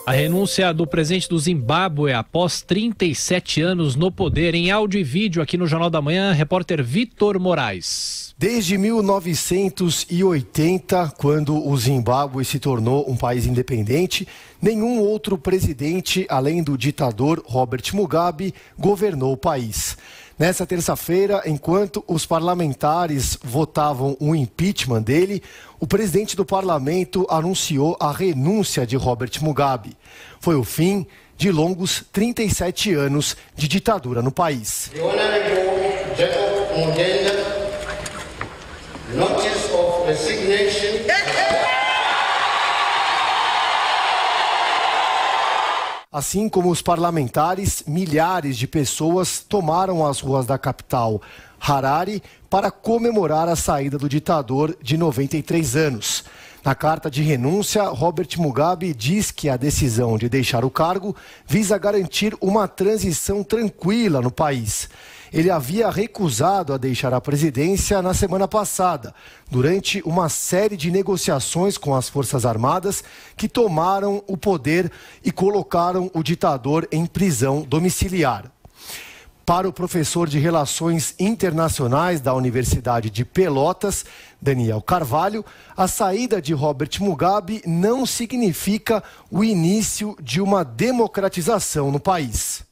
A renúncia do presidente do Zimbábue após 37 anos no poder. Em áudio e vídeo aqui no Jornal da Manhã, repórter Vitor Moraes. Desde 1980, quando o Zimbábue se tornou um país independente, nenhum outro presidente, além do ditador Robert Mugabe, governou o país. Nessa terça-feira, enquanto os parlamentares votavam o impeachment dele, o presidente do parlamento anunciou a renúncia de Robert Mugabe. Foi o fim de longos 37 anos de ditadura no país. Notice of resignation. Assim como os parlamentares, milhares de pessoas tomaram as ruas da capital, Harare, para comemorar a saída do ditador de 93 anos. Na carta de renúncia, Robert Mugabe diz que a decisão de deixar o cargo visa garantir uma transição tranquila no país. Ele havia recusado a deixar a presidência na semana passada, durante uma série de negociações com as Forças Armadas que tomaram o poder e colocaram o ditador em prisão domiciliar. Para o professor de Relações Internacionais da Universidade de Pelotas, Daniel Carvalho, a saída de Robert Mugabe não significa o início de uma democratização no país.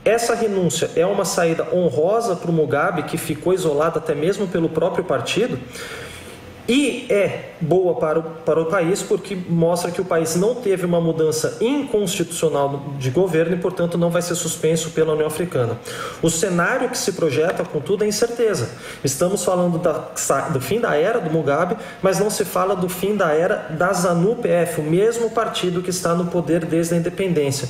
Essa renúncia é uma saída honrosa para o Mugabe, que ficou isolado até mesmo pelo próprio partido, e é boa para o país porque mostra que o país não teve uma mudança inconstitucional de governo e, portanto, não vai ser suspenso pela União Africana. O cenário que se projeta, contudo, é incerteza. Estamos falando do fim da era do Mugabe, mas não se fala do fim da era da ZANU-PF, o mesmo partido que está no poder desde a independência.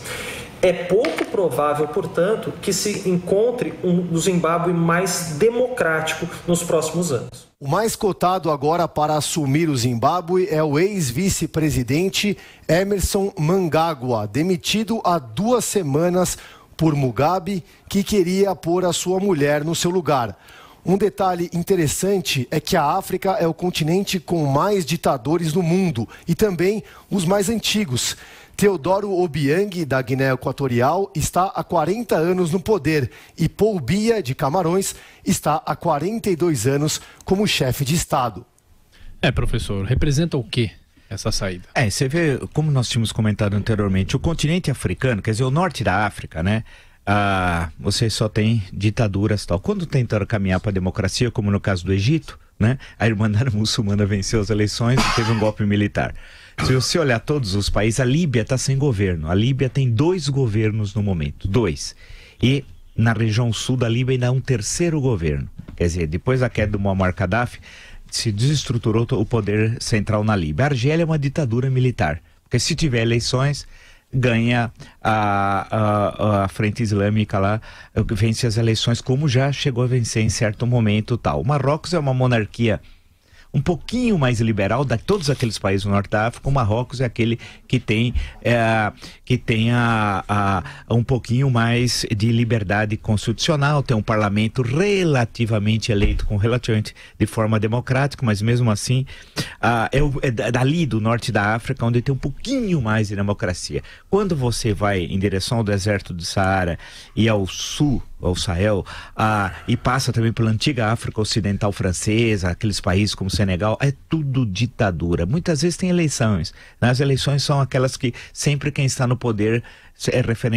É pouco provável, portanto, que se encontre um Zimbábue mais democrático nos próximos anos. O mais cotado agora para assumir o Zimbábue é o ex-vice-presidente Emmerson Mnangagwa, demitido há 2 semanas por Mugabe, que queria pôr a sua mulher no seu lugar. Um detalhe interessante é que a África é o continente com mais ditadores no mundo e também os mais antigos. Teodoro Obiang, da Guiné Equatorial, está há 40 anos no poder e Paul Biya, de Camarões, está há 42 anos como chefe de Estado. Professor, representa o quê essa saída? Você vê, como nós tínhamos comentado anteriormente, o continente africano, quer dizer, o norte da África, né? Você só tem ditaduras e tal. Quando tentaram caminhar para a democracia, como no caso do Egito, né? A Irmandade Muçulmana venceu as eleições e teve um golpe militar. Se você olhar todos os países, a Líbia está sem governo. A Líbia tem 2 governos no momento, 2. E na região sul da Líbia ainda há um 3º governo. Quer dizer, depois da queda do Muammar Gaddafi, se desestruturou o poder central na Líbia. A Argélia é uma ditadura militar, porque se tiver eleições, ganha a Frente Islâmica lá, vence as eleições, como já chegou a vencer em certo momento tal. O Marrocos é uma monarquia um pouquinho mais liberal de todos aqueles países do norte da África. O Marrocos é aquele que tem um pouquinho mais de liberdade constitucional, tem um parlamento relativamente eleito de forma democrática, mas mesmo assim é dali do norte da África onde tem um pouquinho mais de democracia. Quando você vai em direção ao deserto do Saara e ao sul, ao Sahel, e passa também pela antiga África Ocidental Francesa, aqueles países como Senegal, é tudo ditadura. Muitas vezes tem eleições. As eleições são aquelas que sempre quem está no poder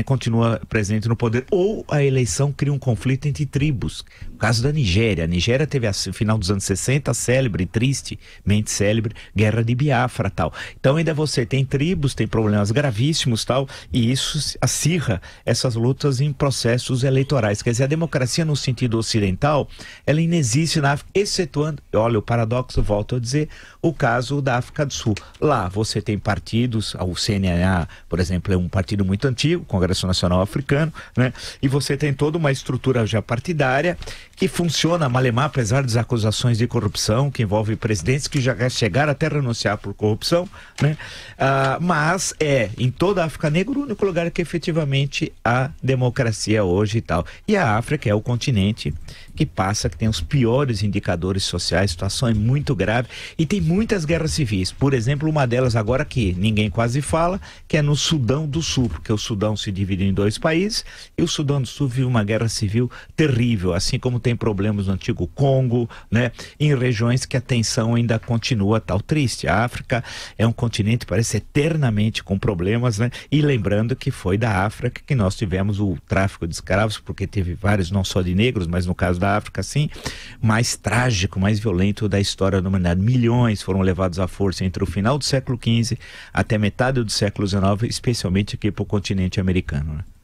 continua presente no poder, ou a eleição cria um conflito entre tribos. O caso da Nigéria. A Nigéria teve, no final dos anos 60, a célebre, tristemente célebre, Guerra de Biafra, tal. Então ainda você tem tribos, tem problemas gravíssimos, tal, e isso acirra essas lutas em processos eleitorais. Quer dizer, a democracia no sentido ocidental, ela inexiste na África, excetuando, olha o paradoxo, volto a dizer, o caso da África do Sul. Lá você tem partidos, o CNA, por exemplo, é um partido muito antigo, Congresso Nacional Africano, né? E você tem toda uma estrutura já partidária que funciona malemar, apesar das acusações de corrupção que envolve presidentes que já chegaram até a renunciar por corrupção, né? Mas em toda a África Negra o único lugar que efetivamente há democracia hoje e tal. E a África é o continente que tem os piores indicadores sociais, a situação é muito grave e tem muitas guerras civis. Por exemplo, uma delas agora que ninguém quase fala, que é no Sudão do Sul, porque o Sudão se divide em 2 países e o Sudão do Sul vive uma guerra civil terrível, assim como tem problemas no antigo Congo, né? Em regiões que a tensão ainda continua tal triste. A África é um continente, parece eternamente com problemas, né? E lembrando que foi da África que nós tivemos o tráfico de escravos, porque teve vários, não só de negros, mas no caso da África, sim, mais trágico, mais violento da história da humanidade. Milhões foram levados à força entre o final do século XV até metade do século XIX, especialmente aqui para o continente americano, né?